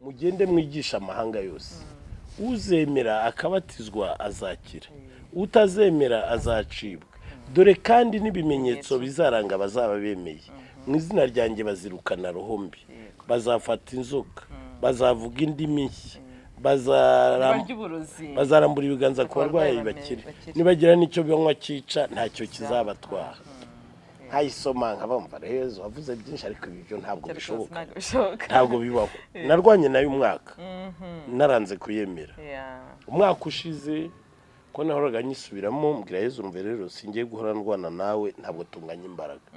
mugende mwigisha amahanga yose uzemera akabatizwa azakira utazemera azacibwa dore kandi n'ibimenyetso bizaranga bazaba bemeye mu izina ryanjye bazirukana roho mbi bazafata inzoka bazavuga indimi nshya bazarambura ibiganza ku barwayi bakire nibagira n'icyo banywa cyica ntacyo kizabatwara nkayisoma nkabumva rero wavuze byinshi ariko ibyo ntabwo bishoboka ntabwo bibaho narwanye nayo umwaka naranze kuyemera umwaka ushize ko nahoraga nyisubiramo mbwira Yezu umve rero singiye guhora ndwana nawe ntabwo tunganya imbaraga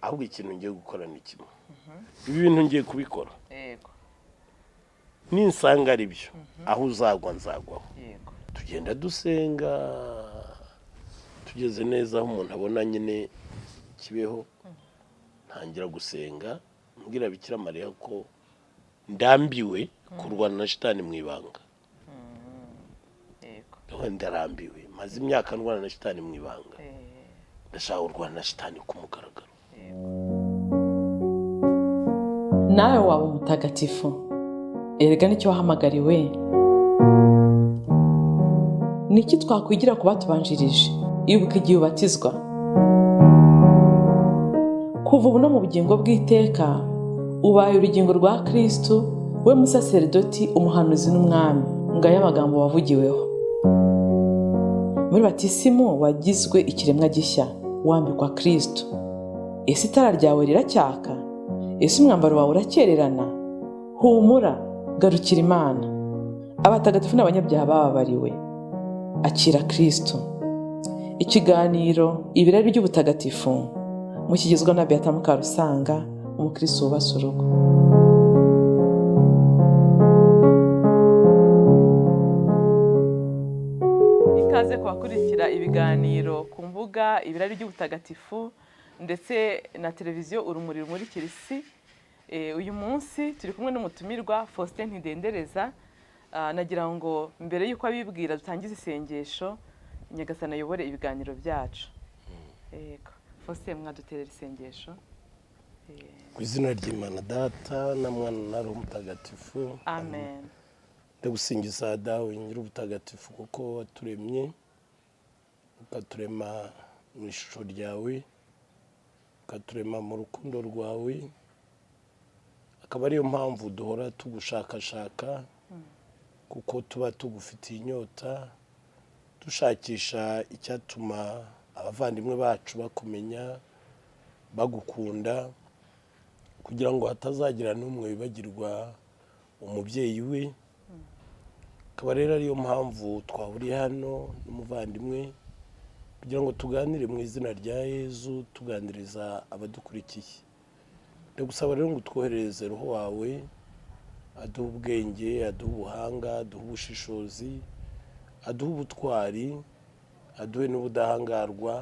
ahubwo ikintu ngiye gukora ni kimwe ibi bintu ngiye kubikora ninsanga ari byo aho uzagwa nzagwaho tugenda dusenga tugeze neza aho umuntu abona nyine kibeho ntangira gusenga mbwira Bikira Mariya ko ndambiwe kurwana na shitani mu ibanga ndarambiwe maze imyaka ndwana na shitani mu ibanga ndashaka kurwana na shitani ku mugaragaro nawe waba umutagatifu erega nicyo wahamagariwe niki twakwigira ku batubanjirije ibuka igihe ubatizwa kuva ubu no mu bugingo bw'iteka ubaye urugingo rwa Kristo we musaserdoti umuhanuzi n'umwami ngaya amagambo wavugiweho muri batisimu wagizwe ikiremwa gishya wambikwa Kristo ese itara ryawe riracyaka ese umwambaro wawe urakererana humura garukira Imana abatagatifu n'abanyabyaha bababariwe akira Kristo ikiganiro ibirari by'ubutagatifu mukigizwa na Beata Mukarusanga umukristo wubase urugo ikaze kubakurikira ibiganiro ku mbuga ibirari by'ubutagatifu ndetse na televiziyo urumuri rumurikira isi uyu munsi turi kumwe n'umutumirwa Faustin Ntidendereza nagira ngo mbere y'uko abibwira dutangize isengesho Nyagasani ayobore ibiganiro byacu Faustin mwaduterera isengesho ku izina ry'Imana Data na Mwana na Roho Mutagatifu amen ndagusingiza dawe nyir'ubutagatifu kuko waturemye ukaturema mu ishusho ryawe ukaturema mu rukundo rwawe akaba ariyo mpamvu duhora tugushakashaka kuko tuba tugufitiye inyota dushakisha icyatuma abavandimwe bacu bakumenya bagukunda kugira ngo hatazagira n'umwe wibagirwa umubyeyi we akaba rero ariyo mpamvu twahuriye hano n'umuvandimwe kugira ngo tuganire mu izina rya Yezu tuganiriza abadukurikiye ndagusaba rero ngo twoherereze roho wawe aduha ubwenge aduha ubuhanga aduha ubushishozi aduha ubutwari aduhe n'ubudahangarwa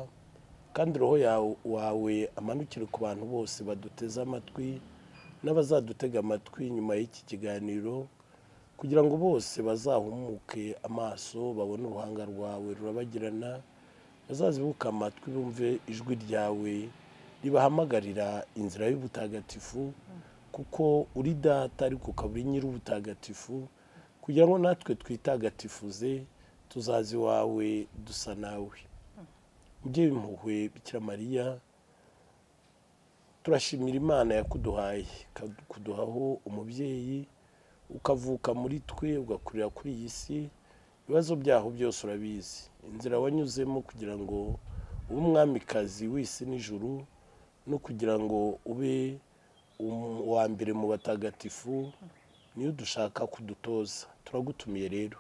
kandi roho wawe amanukire ku bantu bose baduteze amatwi n'abazadutega amatwi nyuma y'iki kiganiro kugira ngo bose bazahumuke amaso babone uruhanga rwawe rurabagirana bazazibuka amatwi bumve ijwi ryawe ribahamagarira inzira y'ubutagatifu kuko uri data ariko ukaba uri nyir'ubutagatifu kugira ngo natwe twitagatifuze tuzazi wawe dusa nawe mubyeyi w'impuhwe Bikira Mariya turashimira Imana yakuduhaye kuduhaho umubyeyi ukavuka muri twe ugakurira kuri iyi si ibibazo byaho byose urabizi inzira wanyuzemo kugira ngo ube umwamikazi w'isi n'ijuru no kugira ngo ube uwa mbere mu batagatifu niyo dushaka kudutoza turagutumiye rero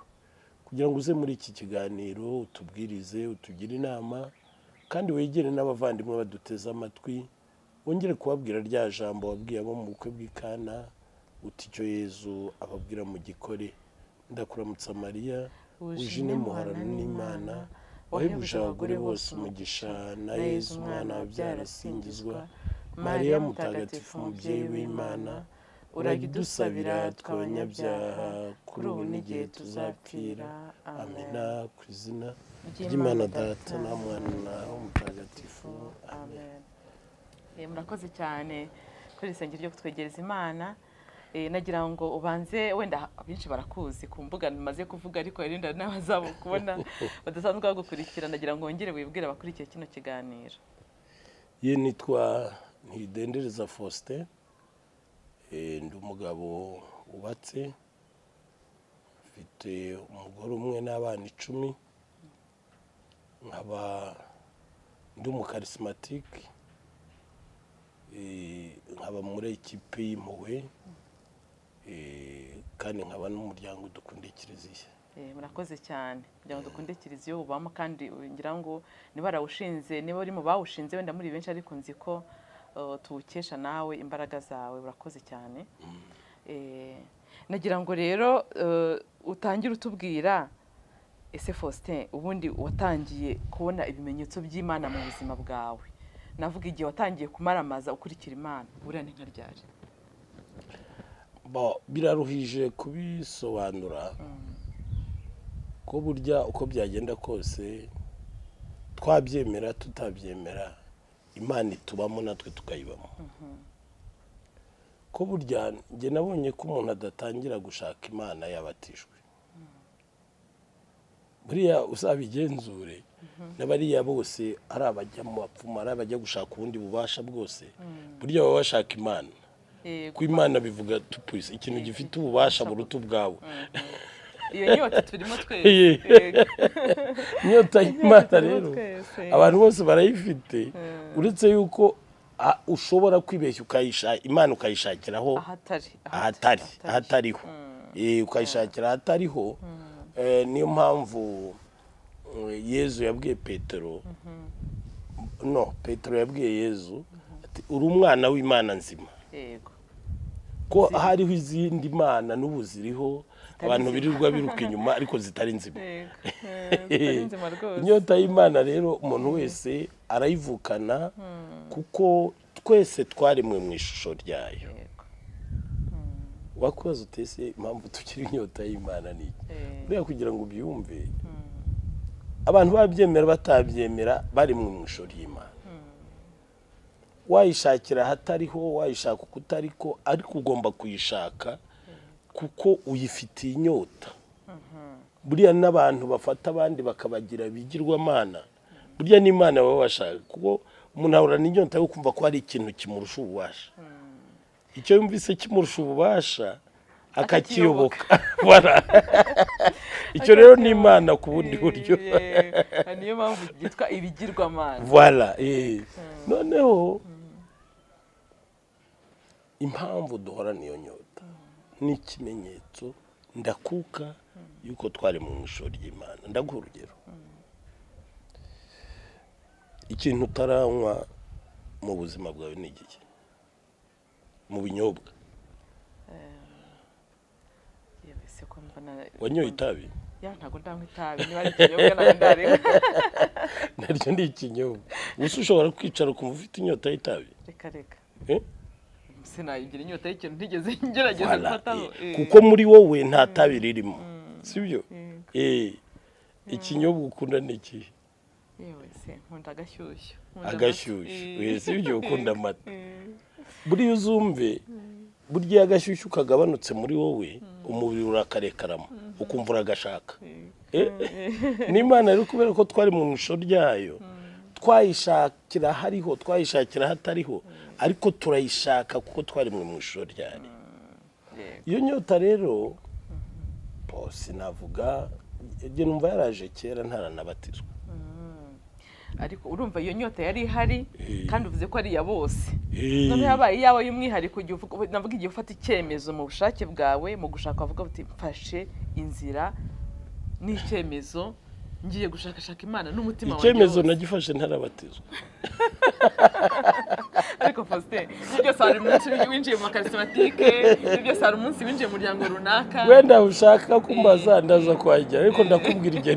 kugira ngo uze muri iki kiganiro utubwirize utugire inama kandi wegere n'abavandimwe baduteze amatwi wongere kubabwira rya jambo wabwiye abo mu bukwe bw'Ikana uti icyo Yezu ababwira mu gikore ndakuramutsa Mariya ujine muharana n'Imana wahebuje abagore bose umugisha na Yezu umwana wabyara asingizwa Mariya mutagatifu umubyeyi w'Imana uragidusabira tw'abanyabyaha kuri ubu n'igihe tuzapfira amena ku izina ry'Imana Data na Mwana na Roho Mutagatifu amen. Murakoze cyane kuri isengero ryo kutwegereza Imana nagira ngo ubanze wenda abenshi barakuzi ku mbuga maze kuvuga ariko irinda n'abazabo kubona badasanzwe bagukurikira, nagira ngo wongere wibwire abakurikiye kino kiganiro. Ye nitwa Ntidendereza Faustin, ndi umugabo wubatse, mfite umugore umwe n'abana 10, nkaba ndi umukarismatike, nkaba muri ekipe y'impuhwe, kandi nkaba n'umuryango Dukunde Kiliziya. Murakoze cyane. Umuryango Dukunde Kiliziya ubamo, kandi ngira ngo niba barawushinze, niba uri mu bawushinze wenda muri benshi, ariko nzi ko tuwukesha nawe imbaraga zawe. Urakoze cyane. Nagira ngo rero utangire utubwira, ese Faustin ubundi watangiye kubona ibimenyetso by'Imana mu buzima bwawe, navuga igihe watangiye kumaramaza ukurikira Imana, buriya ni nka ryari? Biraruhije kubisobanura, ko burya uko byagenda kose, twabyemera tutabyemera, Imana itubamo natwe tukayibamo. Ko burya njye nabonye ko umuntu adatangira gushaka Imana yabatijwe. Buriya uzabigenzure, n'abariya bose ari abajya mu bapfumu, ari abajya gushaka ubundi bubasha bwose, burya baba bashaka Imana. Ku Imana bivuga tupwise ikintu gifite ububasha buruta ubwawe. Iyo nyota turimo twese. Nyota y'Imana rero abantu bose barayifite, uretse yuko ushobora kwibeshya ukayishaka Imana, ukayishakiraho ahatariho, ukayishakira ahatariho. Niyo mpamvu Yezu yabwiye Petero, Petero yabwiye Yezu ati uri umwana w'Imana nzima. Ko hariho izindi mana n'ubu ziriho, abantu birirwa biruka inyuma ariko zitari nzima. Inyota y'Imana rero umuntu wese arayivukana, kuko twese twaremwe mu ishusho ryayo. Wakubaza utese impamvu tukiri inyota y'Imana ni buriya kugira ngo ubyumve, abantu babyemera batabyemera bari mu ishusho ry'Imana. Wayishakira ahatariho, wayishaka uko utariko, ariko ugomba kuyishaka kuko uyifitiye inyota. Buriya n'abantu bafata abandi bakabagira bigirwamana, burya n'Imana baba bashaka, kuko umuntu ahura n'inyota yo kumva ko hari ikintu kimurusha ububasha. Icyo yumvise kimurusha ububasha akakiyoboka. Icyo rero ni Imana ku bundi buryo. Niyo mpamvu byitwa ibigirwamana. Voilà. Noneho impamvu duhora niyo nyota ni ikimenyetso ndakuka yuko twari mu ishusho ry'Imana. Ndaguha urugero. Ikintu utaranywa mu buzima bwawe ni iki? Mu binyobwa. Wanyoye itabi? Ntabwo ndanywa itabi, niba ari ikinyobwa ntabwo ndareka. Naryo ni ikinyobwa. Gusa ushobora kwicara ukumva ufite inyota y'itabi? Reka. Sinayigira inyota y'ikintu ntigeze ngerageza gufataho. Kuko muri wowe nta tabi ririmo, sibyo? Ikinyobwa ukunda ni iki? Yewe se nkunda agashyushyu. Agashyushyu, sibyo? Ukunda amata. Buriya uzumve, burya agashyushyu kagabanutse muri wowe, umubiri urakarekaramo, ukumva uragashaka. N'Imana rero kubera ko twari mu ishusho ryayo, twayishakira hariho, twayishakira hatariho, ariko turayishaka kuko twari mu ishusho ryayo. Iyo nyota rero sinavuga, njye numva yaraje kera ntaranabatizwa. Ariko urumva iyo nyota yari ihari, kandi uvuze ko ari iya bose. None yabaye iyawe y'umwihariko, navuga igihe ufata icyemezo mu bushake bwawe, mu gushaka wavuga uti mfashe inzira n'icyemezo, ngiye gushakashaka Imana n'umutima wanjye. Icyemezo nagifashe ntarabatizwa. Ariko Faustin, ibyo sari umunsi winjiye mu karismatike, ibyo sari umunsi winjiye mu muryango runaka. Wenda ushaka kumbaza ndaza kwajya, ariko ndakubwira igihe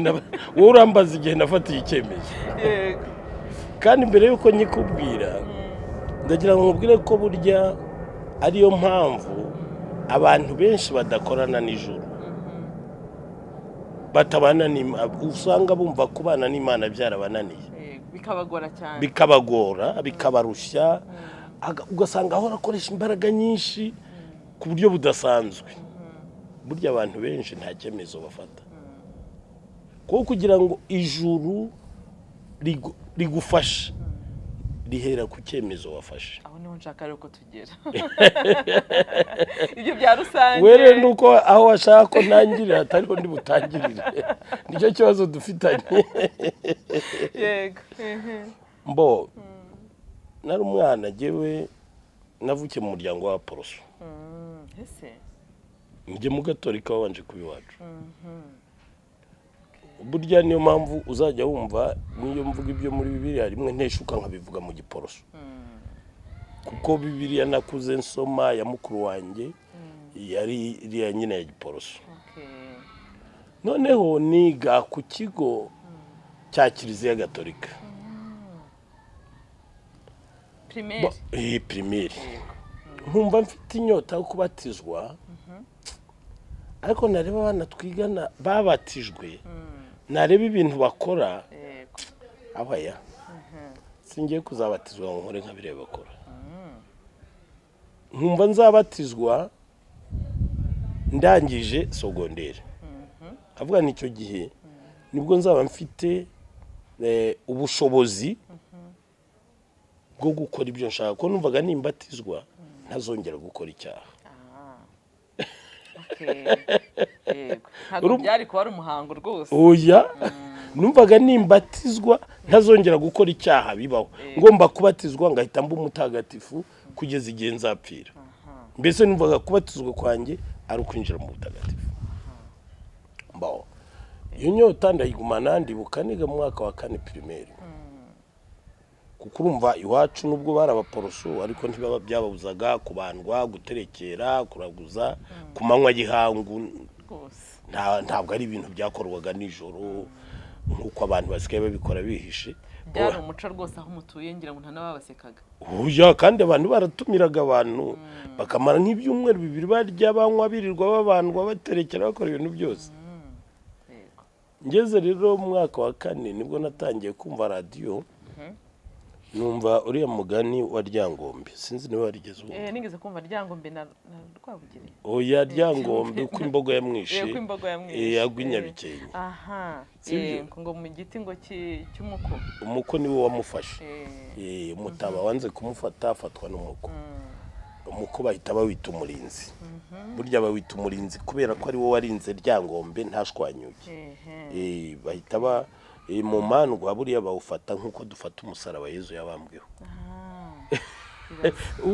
wowe urambaza igihe nafatiye icyemezo. Kandi mbere yuko nyikubwira, ndagira ngo nkubwire ko burya ariyo mpamvu abantu benshi badakorana n'ijuru, batabana n'Imana, usanga bumva kubana n'Imana byarabananiye, bikabagora cyane, bikabagora, bikabarushya, ugasanga ahora akoresha imbaraga nyinshi ku buryo budasanzwe. Burya abantu benshi nta cyemezo bafata, kuko kugira ngo ijuru rigufashe rihera ku cyemezo wafashe. aho niho nshaka rero ko tugera. Ibyo bya rusange were nuko aho washaka ko ntangirira atariho ndi butangirire, nicyo kibazo dufitanye. yego mbo nari umwana jyewe navukiye mu muryango wa Poroso. ese njye mu Gatolika wabanje kuba iwacu. burya niyo mpamvu uzajya wumva niyo mvuga ibyo muri Bibiliya rimwe nteshuka nkabivuga mu Giporoso, kuko Bibiliya nakuze nsoma ya mukuru wanjye yari iriya nyine ya Giporoso. noneho niga ku kigo cya Kiliziya Gatolika primaire. nkumva mfite inyota yo kubatizwa, ariko nareba abana twigana babatijwe, nareba ibintu bakora, abaya singiye kuzabatizwa ngo nkore nka bireba bakora. nkumva nzabatizwa ndangije sogondere, avuga nicyo gihe nibwo nzaba mfite ubushobozi bwo gukora ibyo nshaka, ko numvaga nimbatizwa ntazongera gukora icyaha. ntabwo byari kuba ari umuhango rwose. oya numvaga nimbatizwa ntazongera gukora icyaha bibaho, ngomba kubatizwa ngahita mba umutagatifu kugeza igihe nzapfira. mbese numvaga kubatizwa kwanjye ari ukwinjira mu butagatifu. mbaho iyo nyota ndayigumana, ndibuka niga mu mwaka wa 4 primaire, kuko urumva iwacu nubwo bari Abaporoso ariko ntibaba byababuzaga kubandwa, guterekera, kuraguza ku manywa y'ihangu. ntabwo ari ibintu byakorwaga nijoro nk'uko abantu basigaye babikora bihishe. byari umuco rwose aho mutuye, ngira ngo nta n'ababasekaga. oya kandi abantu baratumiraga abantu bakamara nk'ibyumweru 2 barya banywa birirwa babandwa baterekera bakora ibintu byose. ngeze rero mu mwaka wa 4 nibwo natangiye kumva radio, numva uriya mugani wa Ryangombe, sinzi niba warigeze ubu. nigeze kumva Ryangombe na Rwabugiri. oya Ryangombe uko imbogo yamwishe, uko imbogo yamwishe yagwinya Bikenke. ngo mu giti ngo cy'umuko, umuko niwe wamufashe. umutaba wanze kumufata afatwa n'umuko. umuko bahita bawita umurinzi. burya bawita umurinzi kubera ko ari wo warinze Ryangombe ntashwanyuke. bahita mu mandwa buriya bawufata nk'uko dufata umusaraba Yezu yabambweho.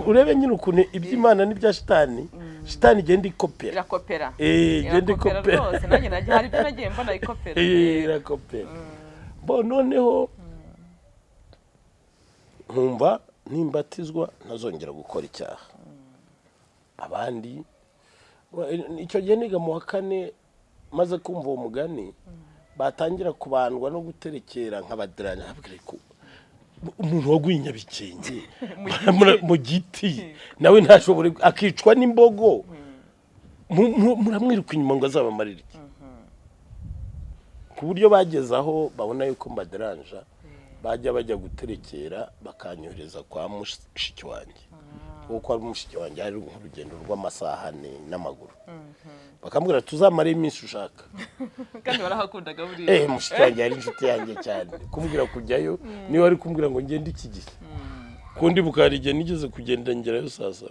urebe nyine ukuntu iby'Imana n'ibya shitani igenda ikopera. irakopera. igenda ikopera rwose, nanjye hari ibyo nagiye mbona ikopera. irakopera. bo noneho nkumva nimbatizwa ntazongera gukora icyaha. abandi icyo gihe niga mu wa 4 maze kumva uwo mugani, batangira kubandwa no guterekera nk'abadranya. umuntu wagwinya Bikenke mu giti nawe ntashobore akicwa n'imbogo, muramwiruka inyuma ngo azabamarire iki? ku buryo bageze aho babona yuko mbadranya bajya guterekera bakanyohereza kwa mushiki wanjye, kuko ari mushiki wanjye hari urugendo rw'amasaha 4 n'amaguru. bakambwira tuzamare iminsi ushaka. kandi barahakundaga buriya. mushiki wanjye yari inshuti yanjye cyane, kumbwira kujyayo niwe ari kumbwira ngo ngende iki gihe, kundi bukari igihe nigeze kugenda ngerayo saa 7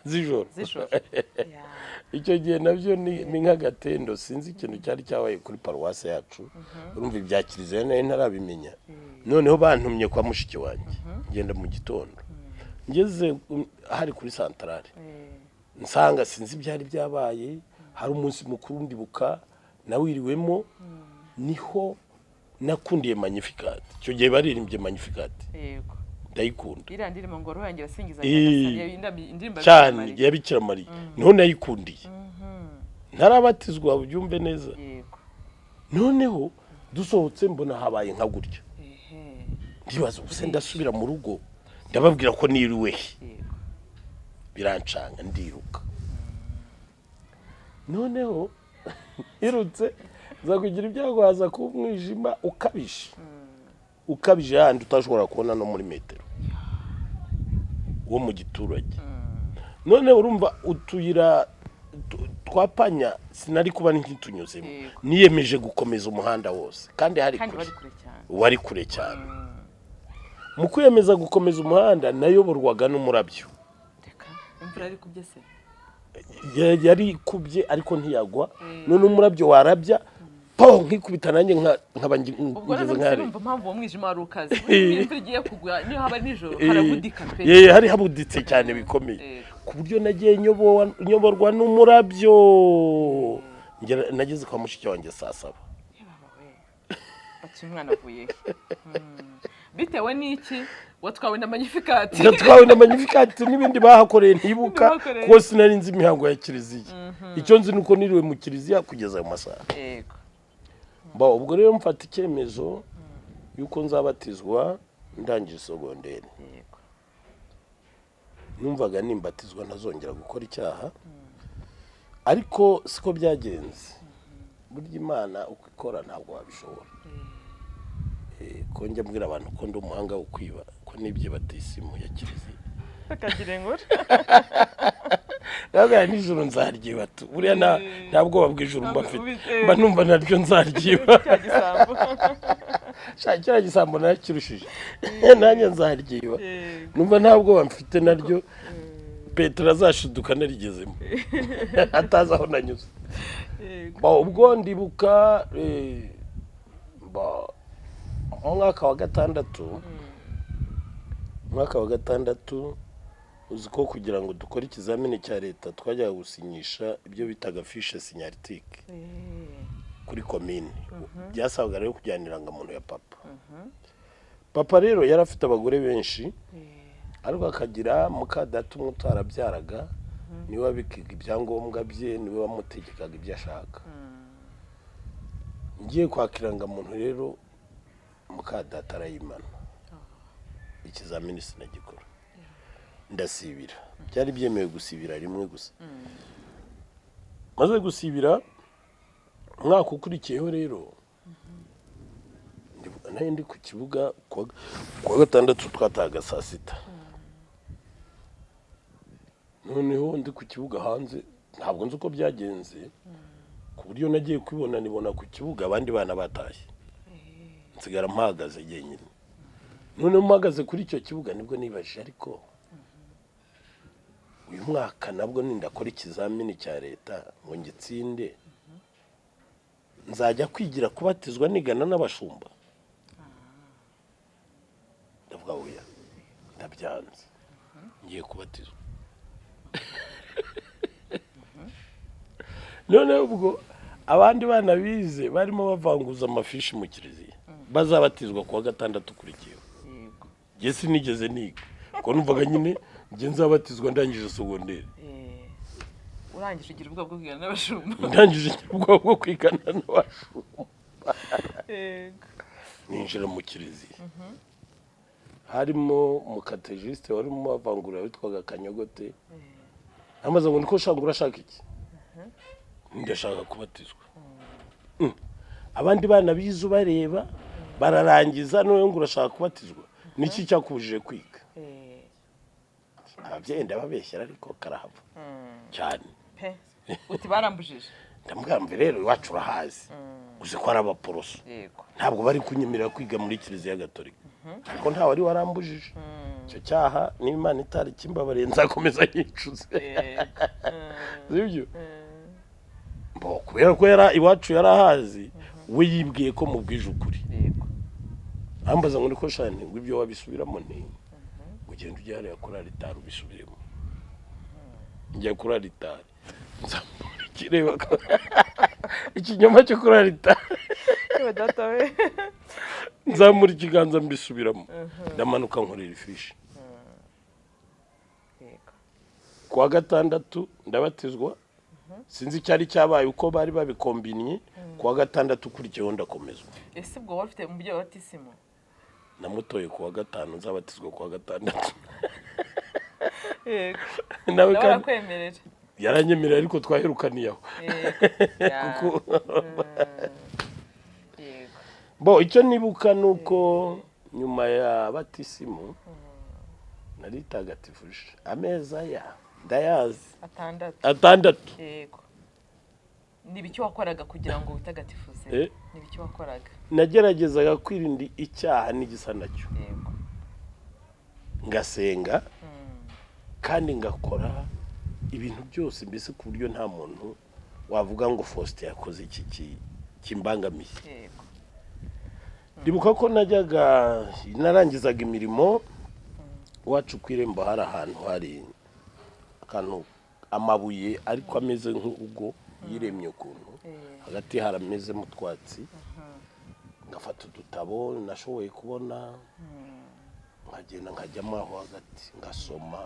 z'ijoro. icyo gihe nabyo ni nk'agatendo, sinzi ikintu cyari cyabaye kuri paruwase yacu. urumva ibya Kiliziya nayo ntarabimenya. noneho bantumye kwa mushiki wanjye, ngenda mu gitondo, ngeze hari kuri santarare, nsanga sinzi byari byabaye, hari umunsi mukuru ndibuka nawiriwemo, niho nakundiye Magnificat. icyo gihe baririmbye Magnificat, ndayikunda. iriya ndirimbo ngo roho yanjye asingiza cyane ya Bikira Mariya, niho nayikundiye. ntarabatizwa ubyumve neza. noneho dusohotse mbona habaye nka gutya, ndibaza ubuse ndasubira mu rugo ndababwira ko niriwe, birancanga ndiruka. noneho irutse za kugira ibyago haza ku mwijima ukabije handi utashobora kubona no muri metero wo mu giturage. none urumva utuyira twapanya sinari kuba nkitunyuzemo, niyemeje gukomeza umuhanda wose kandi wari kure cyane. Mu kwiyemeza gukomeza umuhanda nayoborwaga n'umurabyo. Imvura ari kubye se? Yari kubye ariko ntiyagwa, none umurabyo warabya po nkikubita nanjye nkaba ngeze nkari. Ubwo mpamvu umwijima wari ukaze, imvura igiye kugwa niyo haba nijoro harabudika pe. Hari habuditse cyane bikomeye, ku buryo nagiye nyoborwa n'umurabyo. Nageze kwa mushiki wanjye saa 7. Bati umwana avuye bitewe n'iki? Watwawe na Magnificat. Natwawe na Magnificat n'ibindi bahakoreye ntibuka kuko sinari nzi imihango ya kiliziya. Icyo nzi nuko niriwe mu kiliziya kugeza mu masaha. Yego. Ubwo rero mfata icyemezo yuko nzabatizwa ndangije sogonderi. Yego. Numvaga nimbatizwa ntazongera gukora icyaha, ariko siko byagenze. Burya Imana uko ikora ntabwo wabishobora. Ko njya mbwira abantu ko ndi umuhanga wo kwiba, ko nibye batisimu ya kiliziya. Akagira inkuru. Naga nijoro nzaryiba tu. Buriya ntabwo babwijuru mbafite. Mba numva naryo nzaryiba. Shakira gisambo nakirushije. Nanjye nzaryiba. Numva ntabwo bamfite naryo. Petero azashiduka narigezemo. Ataza aho nanyuze. Ubwo ndibuka umwaka wa gatandatu uzi ko kugira ngo dukore ikizamini cya leta twajyaga gusinyisha ibyo bitaga fiche signalétique kuri commune. Byasabwaga rero kujyana irangamuntu ya papa. Papa rero yari afite abagore benshi, ariko akagira mukadata umwe utarabyaraga, niwe wabikiga ibyangombwa bye, niwe wamutegekaga ibyo ashaka. Ngiye kwakira irangamuntu rero mukadata arayimana. Ikizamini sinagikora, ndasibira. Byari byemewe gusibira rimwe gusa. Maze gusibira umwaka ukurikiyeho rero nayo ndi ku kibuga kuwa gatandatu twataga saa 6. Noneho ndi ku kibuga hanze, ntabwo nzi uko byagenze, ku buryo nagiye kwibona nibona ku kibuga abandi bana batashye, nsigara mpagaze jyenyine. None mpagaze kuri icyo kibuga nibwo nibajije, ariko uyu mwaka nabwo nindakora ikizamini cya leta ngo ngitsinde, nzajya kwigira kubatizwa nigana n'abashumba? Ndavuga oya, ndabyanze, ngiye kubatizwa. None ubwo abandi bana bize barimo bavanguza amafishi mu kiliziya, bazabatizwa kuwa gatandatu kurikiyeho. Jye sinigeze niga, ko numvaga nyine nge nzabatizwa ndangije sogonderi. Urangije ugira ubwo bwo kwigana n'abashumba? Ndangije ubwo bwo kwigana n'abashumba. Ninjira mu kiliziya, harimo umukatejiste warimo bavangura witwaga Kanyogote. Amaze ngo niko shangura shaka iki? Ndashaka kubatizwa. Abandi bana bizu bareba bararangiza, none ngo urashaka kubatizwa. Niki cyakubujije kwiga? Ababyeyi ndababeshyira ariko karahava cyane. Uti barambujije? Ndamugambye rero iwacu urahazi, uzi ko ari abaporoso, ntabwo bari kunyemerera kwiga muri kiliziya gatolika. Ariko nta wari warambujije. Icyo cyaha n'Imana itari kimbabariye nzakomeza nyicuze. Sibyo? Kubera ko iwacu yarahazi, we yibwiye ko mubwije ukuri. Ambaza ngo niko shane ngo ibyo wabisubiramo nti ugenda ujya hariya kuri alitari ubisubiremo. Njya kuri alitari nzamurikireba ikinyoma cyo kuri alitari. Data we. Nzamura ikiganza mbisubiramo, ndamanuka nkorera ifishi. Kuwa gatandatu ndabatizwa, sinzi cyari cyabaye uko bari babikombinye. Kuwa gatandatu kurikiyeho ndakomezwa. Ese ubwo wafite umubyeyi wa batisimu? Namutoye kuwa gatanu, nzabatizwa kuwa gatandatu. Yego. Nawe kandi kwemerera. Yaranyemerera ariko twaherukaniyeho. Yego. Icyo nibuka nuko nyuma ya batisimu naritagatifuje ameza ya ndayazi. atandatu. Yego. Nibiki wakoraga kugira ngo utagatifuze? Nibiki wakoraga? Nageragezaga kwirinda icyaha n'igisa nacyo. Yego. Ngasenga kandi ngakora ibintu byose mbese ku buryo nta muntu wavuga ngo Faustin yakoze iki kimbangamiye. Yego. Ndibuka ko najyaga narangizaga imirimo wacu kwirembo hari ahantu hari akantu amabuye ariko ameze nk'urugo yiremye ukuntu hagati harameze mu twatsi ngafata udutabo nashoboye kubona nkagenda nkajyamo aho hagati ngasoma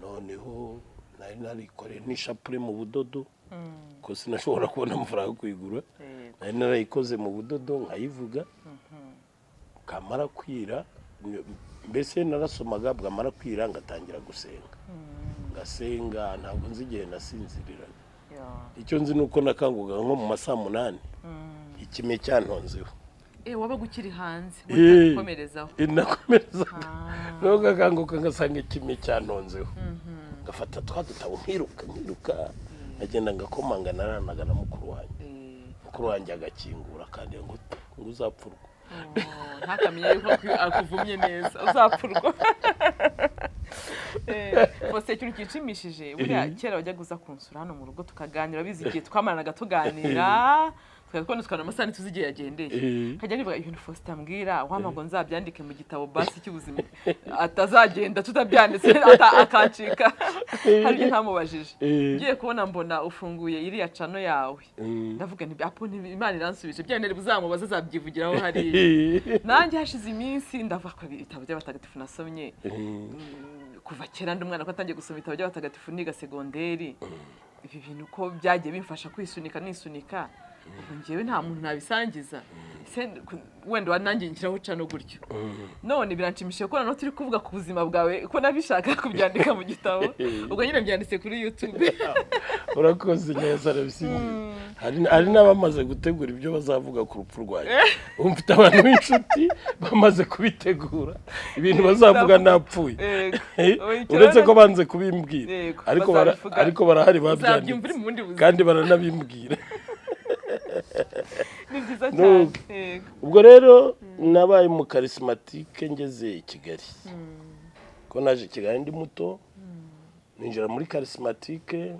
noneho nari narikoreye n'ishapure mu budodo ko sinashobora kubona amafaranga yo kuyigura nari narayikoze mu budodo nkayivuga kamara kwira mbese narasomaga bwamara kwira ngatangira gusenga ngasenga ntabwo nzi igihe nasinziriraga icyo nzi nuko nakanguga nko mu masaa 8 ikime cyantonzeho waba gukiri hanze utakomerezaho nakomerezaga no gakanguka ngasanga ikime cyantonzeho ngafata twadutabo nkiruka agenda ngakomanga naranaga na mukuru wanjye agakingura kandi ngo uzapfurwa ntakamenye yuko akuvumye neza uzapfurwa. Bose ikintu kinshimishije buriya kera wajya guza kunsura hano mu rugo tukaganira bizigiye twamaranaga tuganira twakubona tukana amasani tuzigiye yagendeye kajya niba ibintu Faustin ambwira wamago nzabyandike mu gitabo basi cy'ubuzima atazagenda tutabyanditse akancika hari ntamubajije ngiye kubona mbona ufunguye iriya cano yawe ndavuga nti apo Imana iransubije byane buzamubaza azabyivugiraho hari nanjye hashize iminsi ndavuga ko ibitabo by'abatagatifu nasomye kuva kera ndi umwana ko atangiye gusoma ibitabo by'abatagatifu niga segonderi ibi bintu ko byagiye bimfasha nisunika ubu ngewe nta muntu nabisangiza wenda wanangiye nkiraho cano gutyo none biranshimishije ko nano turi kuvuga ku buzima bwawe ko nabishaka kubyandika mu gitabo ubwo nyine byanditse kuri YouTube. Urakoze neza rabisinzi hari n'abamaze gutegura ibyo bazavuga ku rupfu rwanjye umfite abantu b'inshuti bamaze kubitegura ibintu bazavuga napfuye uretse ko banze kubimbwira ariko barahari babyanditse kandi baranabimbwira. Ubwo rero nabaye mu charismatique ngeze i Kigali ko naje Kigali ndi muto ninjira muri charismatique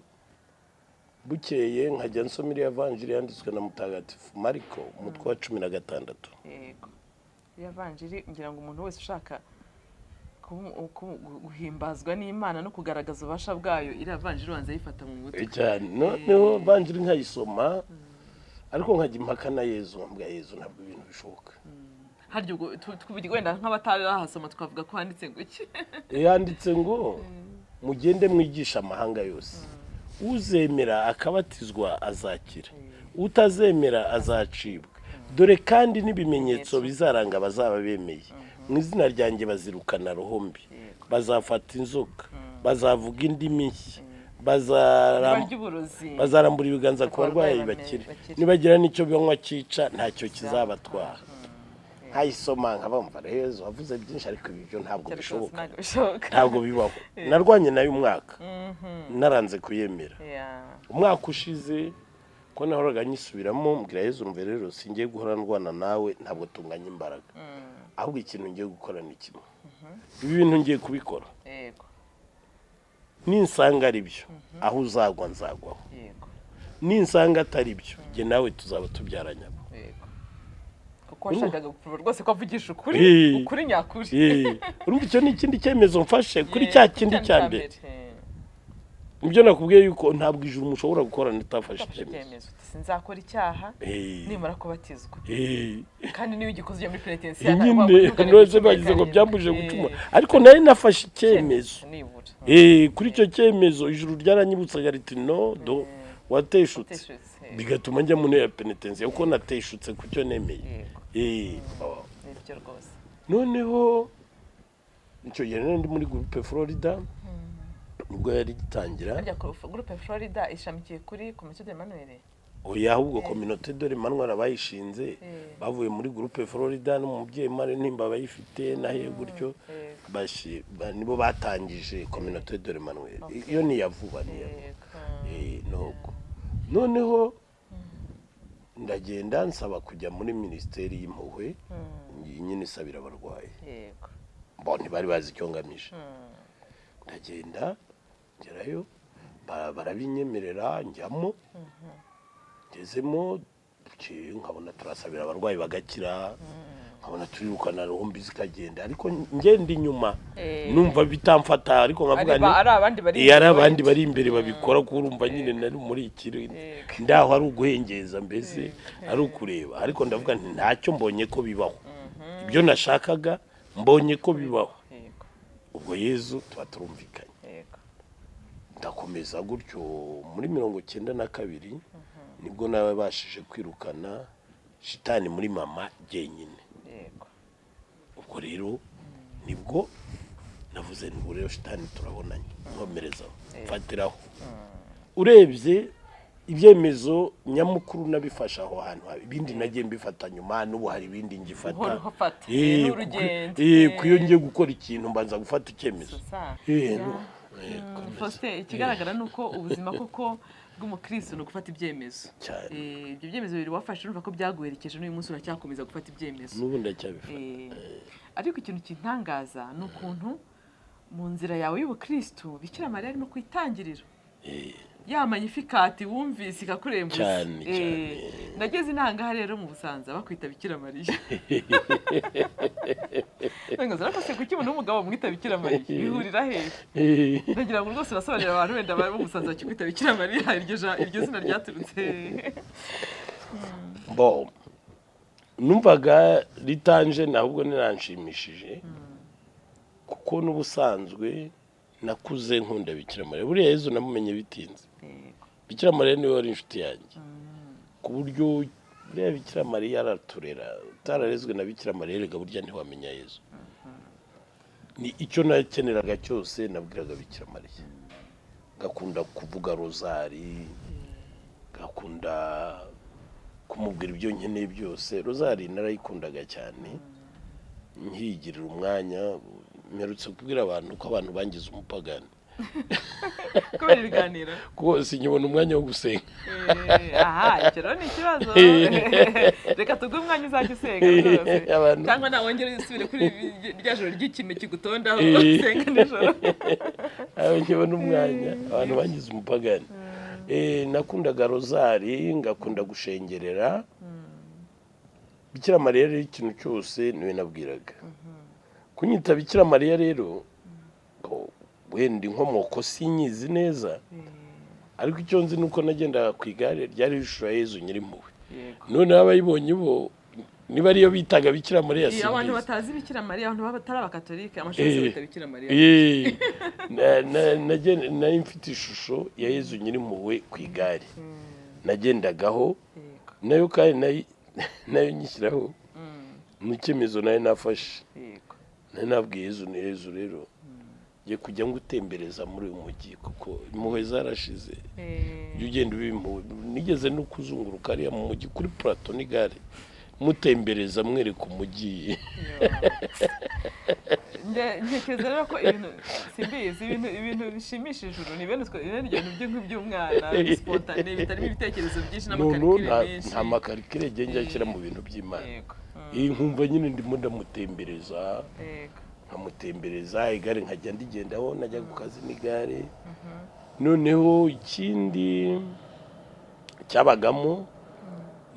bukeye nkajya nsomira evanjiri yanditswe na mutagatifu Mariko umutwe wa 16. Yego evanjiri ngira ngo umuntu wese ushaka guhimbazwa n'Imana no kugaragaza ubasha bwayo iri evanjiri wanze yifata mu mutwe cyane noneho evanjiri nkayisoma ariko nkajya impaka na Yezu mbwa Yezu ntabwo ibintu bishoboka haryo wenda nk'abatari bahasoma tukavuga ko handitse ngo iki yanditse ngo mugende mwigisha amahanga yose uzemera akabatizwa azakira utazemera azacibwa dore kandi n'ibimenyetso bizaranga bazaba bemeye mu izina ryanjye bazirukana rohombi bazafata inzoka bazavuga indimi nshya bazarambura ibiganza ku barwayi bakire nibagira n'icyo banywa cyica ntacyo kizabatwara nkayisoma nkabumva Yezu wavuze byinshi ariko ibyo ntabwo bishoboka ntabwo bibaho narwanye nayo umwaka naranze kuyemera umwaka ushize ko nahoraga nyisubiramo mbwira Yezu umve rero singiye guhora ndwana nawe ntabwo tunganya imbaraga ahubwo ikintu ngiye gukora ni kimwe ibi bintu ngiye kubikora ninsanga ari byo aho uzagwa nzagwaho ninsanga atari byo nge nawe tuzaba tubyaranya kuko washakaga gupfura rwose ko avugisha ukuri nyakuri urumva icyo ni ikindi cyemezo mfashe kuri cya kindi cya mbere nibyo nakubwiye yuko ntabwo ijuru mushobora gukora nitafashe icyemezo sinzakora icyaha nimara kubatizwa kandi niyo ugikoze muri penitence none bagize ngo byambuje gucuma ariko nari nafashe icyemezo kuri icyo cyemezo ijuru ryaranyibutsaga riti no do wateshutse bigatuma njya mu ya penitence uko nateshutse ku cyo nemeye nibyo rwose noneho icyo gihe ndi muri groupe Florida ubwo yari gitangira ajya groupe Florida ishamikiye kuri Commission de Emmanuel oya ahubwo communauté de l'Emmanuel abayishinze bavuye muri groupe Florida n'umubyeyi Mari Ntimba bayifite nahe gutyo nibo batangije communauté de l'Emmanuel iyo ni yavuba ni nuko noneho ndagenda nsaba kujya muri ministeri y'impuhwe nyine isabira abarwayi bo ntibari bazi icyo ngamije ndagenda ngerayo barabinyemerera njyamo ngezemo nkabona turasabira abarwayi bagakira nkabona turirukana rombi zikagenda ariko ngenda inyuma numva bitamfata ariko nkavuga ni ari abandi bari imbere babikora kurumva nyine nari muri ikiri ndaho ari uguhengeza mbese ari ukureba ariko ndavuga nti ntacyo mbonye ko bibaho ibyo nashakaga mbonye ko bibaho ubwo Yezu tuba turumvikanye ndakomeza gutyo muri 92 nibwo nabashije kwirukana shitani muri mama jyenyine ubwo rero nibwo navuze ngo rero shitani turabonanye nkomereza mfatiraho urebye ibyemezo nyamukuru nabifasha aho hantu ibindi nagiye mbifata nyuma n'ubu hari ibindi ngifata kuyo ngiye gukora ikintu mbanza gufata icyemezo Faustin ikigaragara nuko ubuzima koko bw'umukristo no gufata ibyemezo ibyo byemezo biri wafashe urumva ko byaguherekeje n'uyu munsi uracyakomeza gufata ibyemezo n'ubu ndacyabifata ariko ikintu kintangaza n'ukuntu mu nzira yawe y'ubukristo Bikira Mariya arimo kwitangirira ya magnificat wumvise ikakurembuza nageze intangaha rero mu Busanza bakwita Bikira Mariya ngo zarafase kuki umuntu w'umugabo mwita Bikira Mariya bihurira hehe ndagira ngo rwose urasobanurira abantu wenda bari mu Busanza bakwita Bikira Mariya iryo zina ryaturutse bo numvaga ritanje nahubwo niranshimishije kuko n'ubusanzwe nakuze nkunda Bikira Mariya buriya Yezu namumenye bitinze Bikira Mariya niwe wari inshuti yanjye ku buryo buriya Bikira Mariya araturera utararezwe na Bikira Mariya rega burya ntiwamenya Yezu ni icyo nakeneraga cyose nabwiraga Bikira Mariya gakunda kuvuga rozari gakunda kumubwira ibyo nkeneye byose rozari narayikundaga cyane nkigirira umwanya mperutse kubwira abantu ko abantu bangize umupagani kubera ibiganiro kuko sinyibona umwanya wo gusenga aha icyo ni ikibazo reka tuguhe umwanya uzajya usenga rwose cyangwa nawe wongere usubire kuri rya joro ry'ikime kigutondaho usenga nijoro nkibona umwanya abantu bangize umupagani nakundaga rozari ngakunda gushengerera Bikira Mariya rero ikintu cyose niwe nabwiraga kunyita Bikira Mariya rero wenda inkomoko sinyizi neza ariko icyo nzi nuko nagendaga ku igare ryari rishusho Yezu Nyirimpuhwe none abayibonye bo niba ariyo bitaga Bikira Mariya simbizi abantu batazi Bikira Mariya abantu batari abakatolika amashusho bita Bikira Mariya nari mfite ishusho ya Yezu Nyirimpuhwe ku igare nagendagaho nayo kandi nayo nyishyiraho mu cyemezo nayo nafashe nari nabwiye Yezu ni Yezu rero ngiye kujya ngutembereza muri uyu mujyi kuko impuhwe zarashize iyo ugenda ubimpuhwe nigeze no kuzunguruka ariya mu mujyi kuri plateau n'igare mutembereza mwereka umujyi ntekereza rero ko ibintu simbizi ibintu bishimishije ijuru ni bene ibintu by'umwana spontane bitarimo ibitekerezo byinshi n'amakarikire menshi nta makarikire njya nshyira mu bintu by'Imana nkumva nyine ndimo ndamutembereza nkamutembereza igare nkajya ndigendaho najya ku kazi n'igare noneho ikindi cyabagamo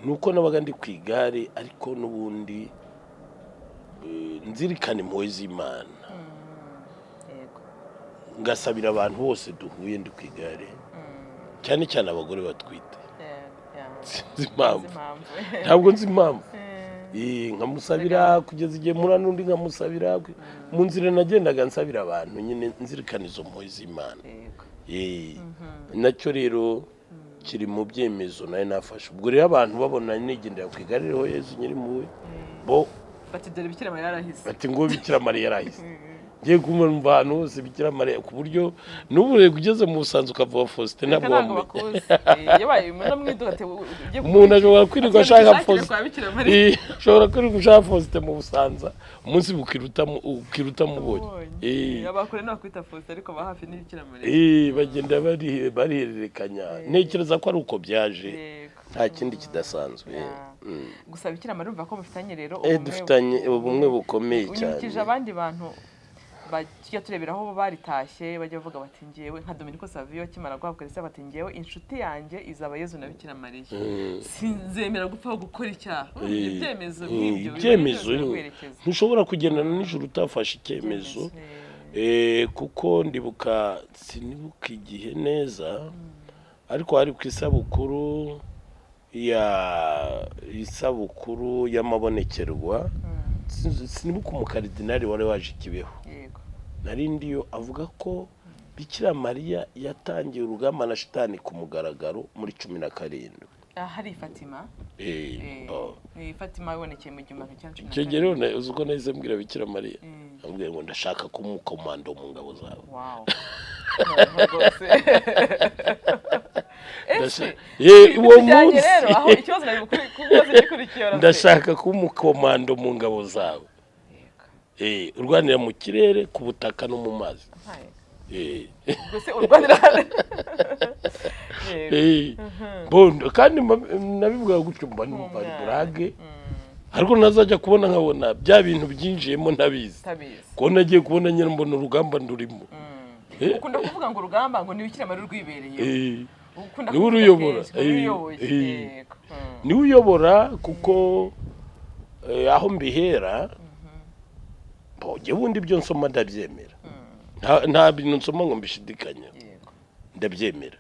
nuko nabaga ndi ku igare ariko n'ubundi nzirikana impuhwe z'Imana ngasabira abantu bose duhuye ndi ku igare cyane cyane abagore batwite sinzi impamvu ntabwo nzi impamvu nkamusabira kugeza igihe mura n'undi nkamusabira mu nzira nagendaga nsabira abantu nyine nzirikana izo mpuhwe z'Imana nacyo rero kiri mu byemezo nayo nafashe ubwo rero abantu babona nigendera ku igare rero Yezu Nyirimpuhwe bo bati dore Bikira Mariya yarahise bati ngo Bikira Mariya yarahise ngiye kumva ahantu hose Bikira Mariya ku buryo n'uburere ugeze mu Busanza ukavuga Faustin ntabwo wamenya. Yabaye no mwiduka ate umuntu ashobora kwirirwa ashaka Faustin, ashobora kwirirwa ushaka Faustin mu Busanza umunsi ukiruta mubonye. abakore no kwita Faustin ariko ba hafi ni Bikira Mariya. Bagenda barihererekanya. Ntekereza ko ari uko byaje, nta kindi kidasanzwe. Gusa Bikira Mariya umva ko mufitanye rero dufitanye ubumwe bukomeye cyane. Unyibukije abandi bantu bajya tureberaho baritashye bajya bavuga bati ngewe nka Dominico Savio akimara guhabwa Kristo bati ngewe inshuti yanjye izaba Yezu na Bikira Mariya, sinzemera gupfa gukora icyaha. Ibyemezo nk'ibyo ntushobora kugendana n'ijuru utafashe icyemezo. Kuko ndibuka sinibuka igihe neza, ariko hari ku isabukuru y'amabonekerwa, sinibuka umukaridinali wari waje Kibeho, nari ndiyo avuga ko Bikira Mariya yatangiye urugamba na shitani ku mugaragaro muri 17. Hari Fatima. Fatima yabonekeye mu gihumbi kimwe magana cyenda icyo gihe rero uzi uko nahise mbwira Bikira Mariya, ambwiye ngo ndashaka kumukomando mu ngabo zawe. Uwo munsi ndashaka kumukomando mu ngabo zawe, urwanira mu kirere, ku butaka no mu mazi. Kandi nabivuga gutyo mba numva burage, ariko nazajya kubona nkabona bya bintu byinjiyemo ntabizi, ko nagiye kubona nyine mbona urugamba ndurimo. Ukunda kuvuga ngo urugamba ngo ni Bikira Mariya rwibereye, niwe uruyobora, niwe uyobora. Kuko aho mbihera njye bundi ibyo nsoma ndabyemera, nta bintu nsoma ngo mbishidikanya, ndabyemera.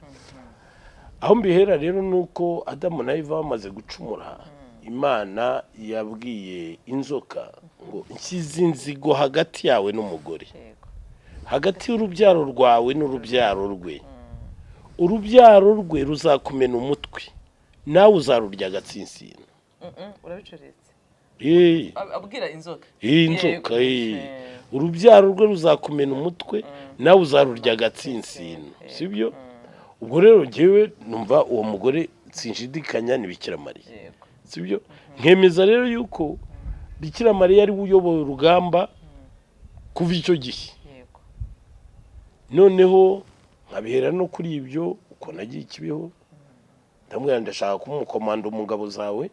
Aho mbihera rero nuko Adamu na Eva bamaze gucumura, Imana yabwiye inzoka ngo nshyize inzigo hagati yawe n'umugore, hagati y'urubyaro rwawe n'urubyaro rwe, urubyaro rwe ruzakumena umutwe, nawe uzarurya agatsinsino. Urabicoretse abwira inzoka, urubyaro rwe ruzakumena umutwe, nawe uzarurya agatsinsino, sibyo? Ubwo rero ngewe numva uwo mugore sinshidikanya ni Bikira Mariya, sibyo? Nkemeza rero yuko Bikira Mariya ari uyoboye urugamba kuva icyo gihe. Noneho nkabihera no kuri ibyo uko nagiye Kibeho, ndamubwira ndashaka kumukomando mu ngabo zawe.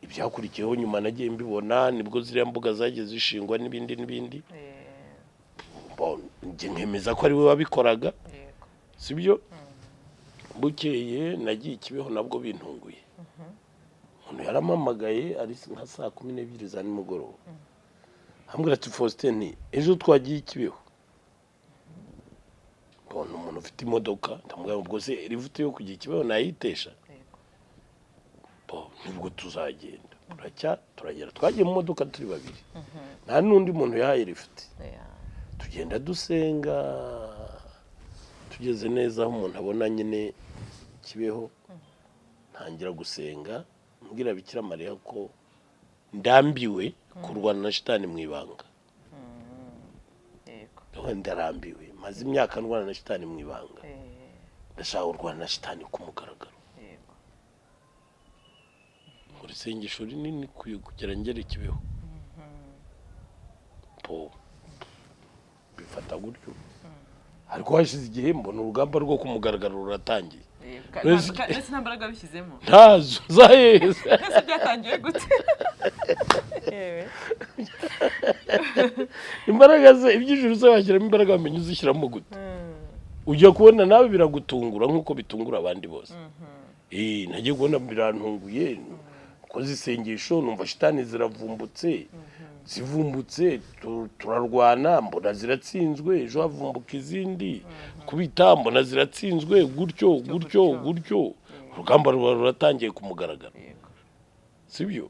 Ibyakurikiyeho nyuma nagiye mbibona, nibwo ziriya mbuga zagiye zishingwa n'ibindi. Njye nkemeza ko ari we wabikoraga, sibyo? Bukeye nagiye Kibeho nabwo bintunguye. Umuntu yarampamagaye ari nka saa 12 za nimugoroba, ambwira ati Faustin, ejo twagiye Kibeho. Mbona umuntu ufite imodoka, ndamubwira ubwo se rivute yo kujya Kibeho nayitesha. Nibwo tuzagenda turagera, twagiye mu modoka turi babiri, nta n'undi muntu yahaye rifite. Tugenda dusenga, tugeze neza aho umuntu abona nyine Kibeho, ntangira gusenga mbwira Bikira Mariya ko ndambiwe kurwana na shitani mu ibanga. Ndarambiwe, maze imyaka ndwana na shitani mu ibanga, ndashaka kurwana na shitani ku mugaragaro. Isengesho rinini kugera ngere Kibeho, bifata gutyo. Ariko hashize igihe mbona urugamba rwo kumugaragara ruratangiye. Ndetse nta mbaraga bishyizemo, ntazo zaheze. Ese byatangiye gute? Imbaraga ze iby'ijuru ze washyiramo imbaraga wamenye uzishyiramo gute? Ujya kubona nawe biragutungura nk'uko bitungura abandi bose. Nagiye kubona birantunguye, koze isengesho numva shitani ziravumbutse, zivumbutse turarwana, mbona ziratsinzwe, ejo havumbuka izindi, kubita mbona ziratsinzwe, gutyo urugamba ruratangiye kumugaragara, sibyo?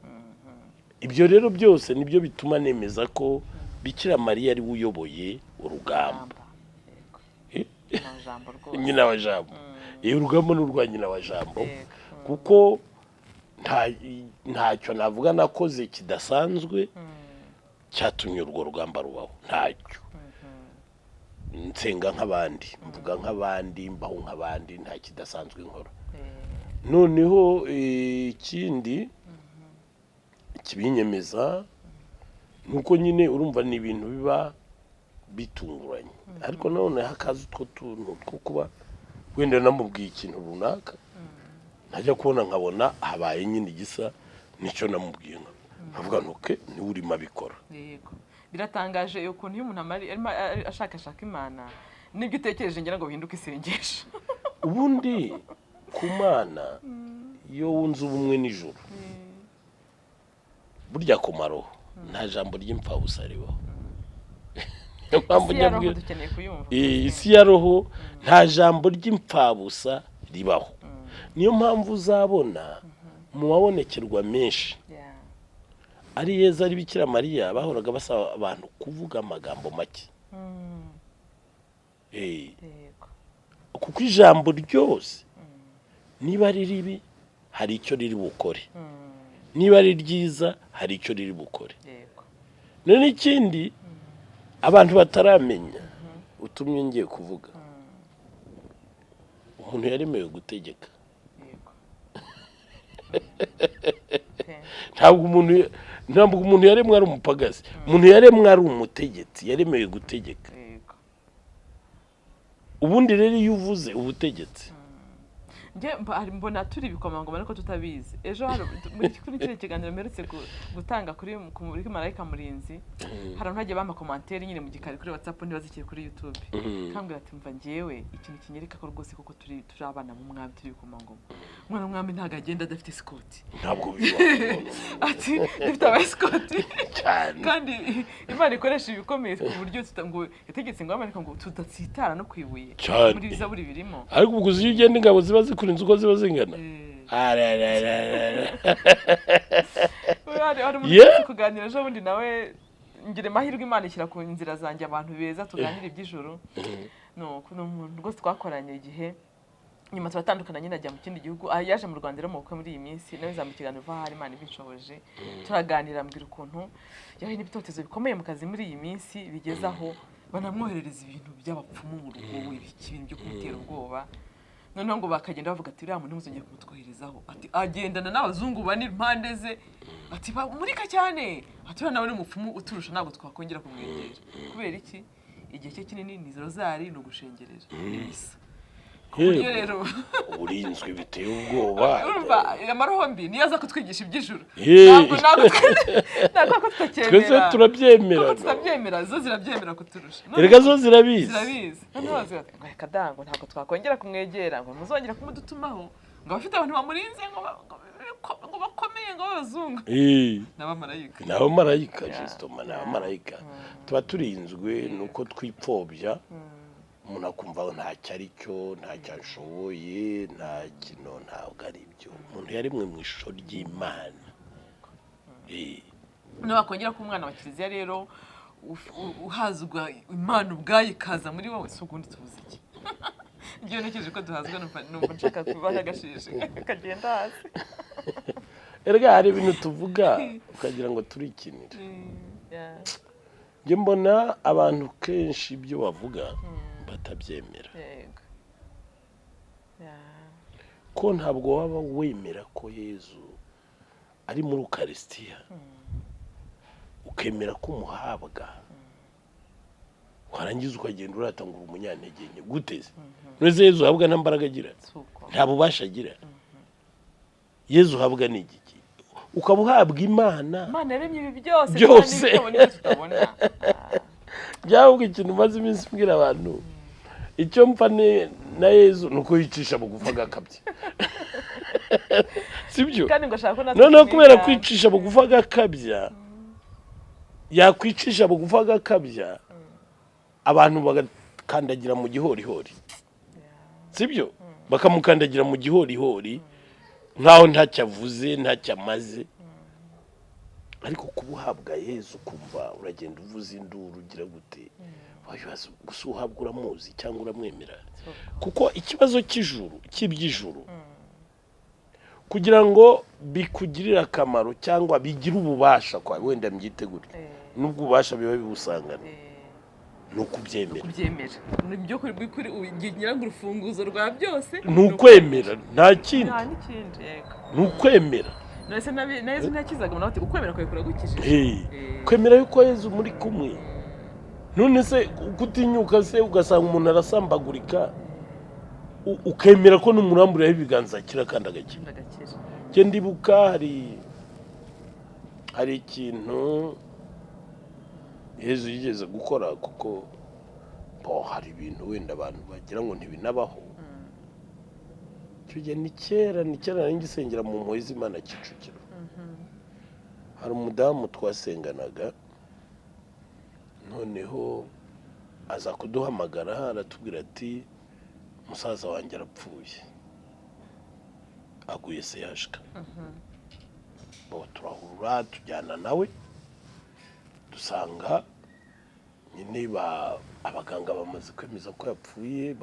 Ibyo rero byose nibyo bituma nemeza ko Bikira Mariya ari uyoboye urugamba. Nyina wa Jambo, urugamba n'urwa nyina wa Jambo, kuko ntacyo navuga nakoze kidasanzwe cyatumye urwo rugamba rubaho, ntacyo. nsenga nk'abandi mvuga nk'abandi mbaho nk'abandi nta kidasanzwe nkora noneho ikindi kibinyemeza nuko nyine urumva ni ibintu biba bitunguranye ariko none hakaza utwo tuntu two kuba wenda namubwiye ikintu runaka najya kubona nkabona habaye nyine igisa nicyo namubwiye nkavuga ntuke niwe urimo abikora. Yego biratangaje ukuntu iyo umuntu arimo ashakashaka Imana nibyo utekereje ngira ngo bihinduke isengesho. Ubundi ku Mana iyo wunze ubumwe n'ijuru burya ku maroho nta jambo ry'impfabusa ribaho. Isi ya roho nta jambo ry'impfabusa ribaho. Niyo mpamvu uzabona mu wabonekerwa menshi ari Yezu ari Bikira Mariya bahoraga basaba abantu kuvuga amagambo make. Kuko ijambo ryose niba ari ribi hari icyo riri bukore, niba ari ryiza hari icyo riri bukore. None ikindi abantu bataramenya utumye ngiye kuvuga umuntu yaremewe gutegeka. ntabwo umuntu yaremwe ari umupagasi, umuntu yaremwe ari umutegetsi, yaremewe gutegeka. Ubundi rero iyo uvuze ubutegetsi mbona turi ibikomangoma ariko tutabizi. Ejo muri kino kiganiro mperutse gutanga kuri Marayika Murinzi hari ntagiye bampa commentaire nyine mu gikari kuri WhatsApp ntibazikire kuri YouTube kambwira ati mva ngewe ikintu kinyereka ko rwose koko turi abana mu mwami turi ibikomangoma. Umwana w'umwami ntago agenda adafite escort, ntabwo bibaho ati dufite aba escort kandi Imana ikoresha ibikomeye ku buryo ngo yategetse ngo Amerika ngo tudatsitara no kwibuye muri Zaburi birimo. Ariko ubwo uzi ugenda ingabo ziba zikurinze uko ziba zingana. Hari umuntu kuganira ejo bundi nawe ngire mahirwe Imana ishyira ku nzira zanjye abantu beza tuganira iby'ijuru. No kuno umuntu rwose twakoranye igihe nyuma turatandukana nyine ajya mu kindi gihugu yaje mu Rwanda mu bukwe muri iyi minsi nawe za mu kiganiro va hari Imana ibishoboje turaganira mbwira ukuntu yabaye n'ibitotezo bikomeye mu kazi muri iyi minsi bigezaho banamwoherereza ibintu by'abapfumu mu rugo ibintu byo kumutera ubwoba. Noneho ngo bakagenda bavuga ati uriya muntu muzongeye kumutwoherezaho, ati agendana n'abazungu bane impande ze, ati murika cyane, ati nawe ni umupfumu uturusha ntabwo twakongera kumwegera. Kubera iki? Igihe cye kinini ni rozari no gushengerera n'imisa. Kuburyo rero urinzwe biteye ubwoba. Urumva amaroho mbi niyo aza kutwigisha iby'ijuru. Ntabwo ko tutakemera. Twese turabyemera. Tutabyemera zo zirabyemera kuturusha. Erega zo zirabizi. Noneho bazira ngo kadango ntabwo twakongera kumwegera ngo muzongera kumudutumaho ngo abafite abantu bamurinze ngo bakomeye ngo abazungu. N'abamarayika Justoma n'abamarayika tuba turinzwe nuko twipfobya. Umuntu akumva ntacyo ari cyo ntacyo ashoboye nta kino ntabwo ari byo. Umuntu yaremwe mu ishusho ry'Imana. Wakongera ko umwana wa Kiliziya rero uhazwa Imana ubwayo ikaza muri wowe so gundi tubuze iki. Ngiye nekeje ko duhazwa numva nshaka kuba yagashishe kagenda hasi. Erega hari ibintu tuvuga ukagira ngo turikinira. Nge mbona abantu kenshi ibyo bavuga batabyemera. Ko ntabwo waba wemera ko Yezu ari muri Ukaristiya ukemera ko umuhabwa warangiza ukagenda uratangura umunyantege nke guteze. Neze Yezu uhabwa nta mbaraga agira, nta bubasha agira. Yezu uhabwa ni igiki? Ukaba uhabwa Imana. Imana yaremye ibi byose tutabona. Byahubwo ikintu maze iminsi mbwira abantu icyo mpfa na Yezu nuko yicisha bugufa agakabya. Sibyo? Noneho kubera kwicisha bugufa agakabya yakwicisha bugufa agakabya abantu bagakandagira mu gihorihori. Sibyo? Bakamukandagira mu gihorihori nkaho ntacyo avuze ntacyo amaze. Ariko kubuhabwa Yezu kumva uragenda uvuza induru ugira gute wabibaza gusa uhabwa uramuzi cyangwa uramwemera. Kuko ikibazo cy'iby'ijuru kugira ngo bikugirire akamaro cyangwa bigira ububasha kwa wenda mbyite gutyo nubwo ububasha biba bibusangana ni ukubyemera nibyo kuri ugira ngo urufunguzo rwa byose ni ukwemera nta kindi nta n'ikindi yego ni ukwemera nese nazo ntakizaga umuntu ati ukwemera kwawe kuragukijije kwemera yuko Yezu muri kumwe none se kutinyuka se ugasanga umuntu arasambagurika ukemera ko n'umuramburaho ibiganza akira kandi agakira njye ndibuka hari ikintu Yezu yigeze gukora kuko hari ibintu wenda abantu bagira ngo ntibinabaho icyo gihe ni kera nari ngisengera mu mpuhwe z'Imana Kicukiro hari umudamu twasenganaga noneho aza kuduhamagara aratubwira ati musaza wanjye arapfuye aguye seyashika turahurura tujyana nawe dusanga nyine abaganga bamaze kwemeza ko yapfuye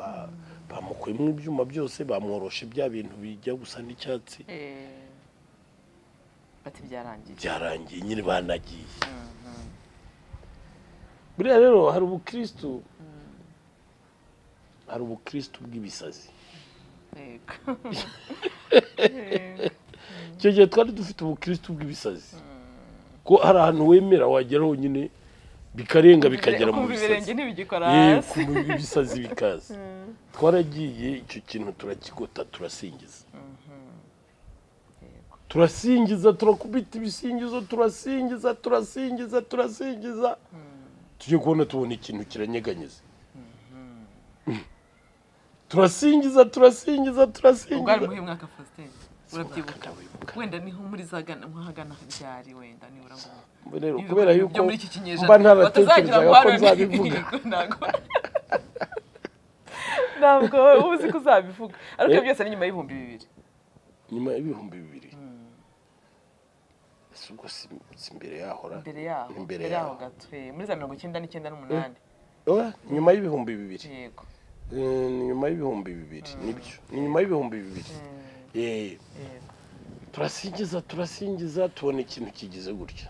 bamukuyemo ibyuma byose bamworoshe bya bintu bijya gusa n'icyatsi bati byarangiye nyine banagiye buriya rero hari ubukristu bw'ibisazi icyo gihe twari dufite ubukristu bw'ibisazi ko hari ahantu wemera wagera honyine bikarenga bikagera mu bisazi ibisazi bikaza twaragiye icyo kintu turakigota turasingiza turakubita ibisingizo turasingiza tujye kubona tubona ikintu kiranyeganyeza turasingiza ubwari muhe mwaka Faustin urabyibuka wenda niho muri zagana nkahagana byari wenda nibura ngo rero kubera yuko mba ntaratekerezaga ko nzabivuga ntabwo uzi ko uzabivuga ariko byose ni nyuma y'ibihumbi 2000 nyuma y'ibihumbi 2000 ubwo si imbere yaho imbere yaho gato muri za 1998 nyuma y'ibihumbi 2000 yego nyuma y'ibihumbi 2000 nibyo ni nyuma y'ibihumbi 2000 turasingiza tubona ikintu kigize gutya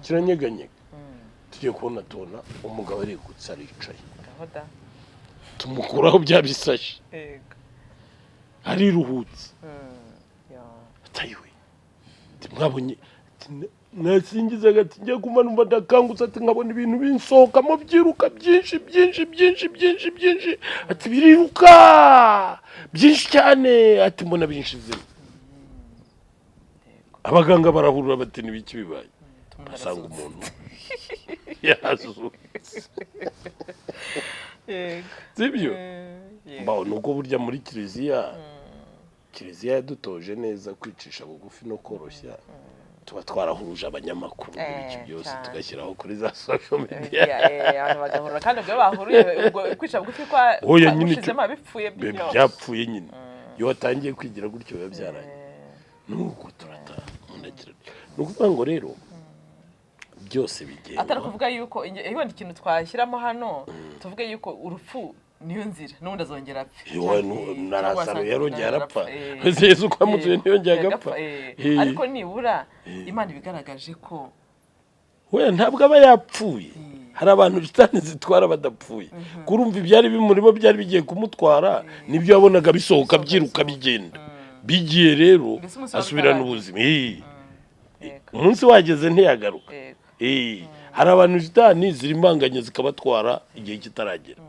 kiranyeganyega tugiye kubona tubona umugabo arikutse aricaye tumukuraho bya bisashi ariruhutse atayiwe mwabonye nasingizaga ati njye kumva numva ndakangutse ati nkabona ibintu binsohokamo byiruka byinshi ati biriruka byinshi cyane ati mbona binshizemo abaganga barahurura bati nibiki bibaye basanga umuntu yazutse sibyo nuko burya muri kiliziya yadutoje neza kwicisha bugufi no koroshya tuba twarahuje abanyamakuru n'ibiki byose tugashyiraho kuri za social media abantu bagahurura kandi ubwo bahuriye kwicisha bugufi kwa gushizemo abipfuye byapfuye nyine iyo watangiye kwigira gutyo biba byarangiye nuko turataha ni ukuvuga ngo rero byose bigenda atari kuvuga yuko wenda ikintu twashyiramo hano tuvuge yuko urupfu niyo nzira n'ubundi azongera apfa na Lazaro yarongera arapfa Yesu ko amuzuye ntiyongera agapfa ariko nibura Imana ibigaragaje ko we ntabwo aba yapfuye hari abantu shitani zitwara badapfuye kurumva ibyari bimurimo byari bigiye kumutwara nibyo yabonaga bisohoka byiruka bigenda bigiye rero asubirana ubuzima umunsi wageze ntiyagaruka hari abantu shitani zirimbanganye zikabatwara igihe kitaragera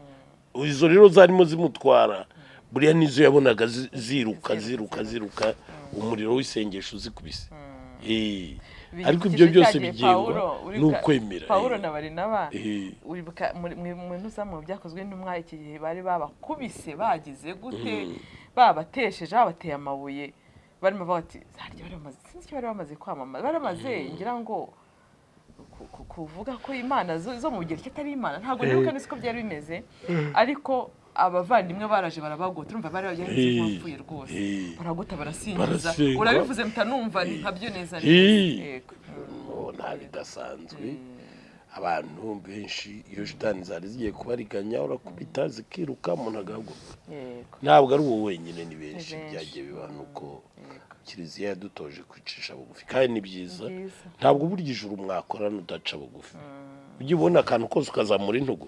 izo rero zarimo zimutwara buriya nizo yabonaga ziruka umuriro w'isengesho uzikubise ariko ibyo byose bigengwa n'ukwemera Pawulo na Barinaba uribuka mu ntuzamu byakozwe n'umwa iki gihe bari babakubise bagize gute babatesheje babateye amabuye barimo bati bari bamaze kwamamaza baramaze ngira ngo kuvuga ko Imana zo mu gihe kitari Imana ntabwo nibuka niko byari bimeze ariko abavandimwe baraje barabagota urumva bari yagize kwapfuye rwose baragota barasingiza urabivuze mutanumva ni nkabyo neza yego nta bidasanzwe abantu benshi iyo shitani zari zigiye kubariganya urakubita zikiruka umuntu agahaguruka ntabwo ari wowe wenyine ni benshi byagiye biba nuko kiliziya yadutoje kwicisha bugufi kandi ni byiza ntabwo burya ijuru mwakorana udaca bugufi ujye ubona akantu kose ukazamura intugu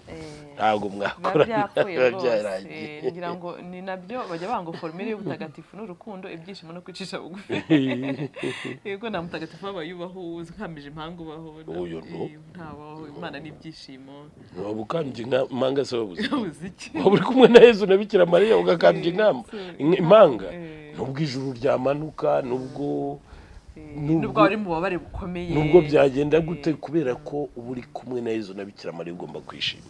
ntabwo mwakora byapfuye rwose ngira ngo ni nabyo bajya banga formule y'ubutagatifu n'urukundo ibyishimo no kwicisha bugufi yego nta mutagatifu wabayubaho uzikamije impanga ubaho ntabaho Imana n'ibyishimo wabukambye impanga se wabuze waburi kumwe na Yezu na Bikira Mariya ugakambye impanga nubwo ijuru ryamanuka nubwo wari mu bubabare bukomeye nubwo byagenda gute kubera ko uba uri kumwe na Yezu na Bikira Mariya ugomba kwishima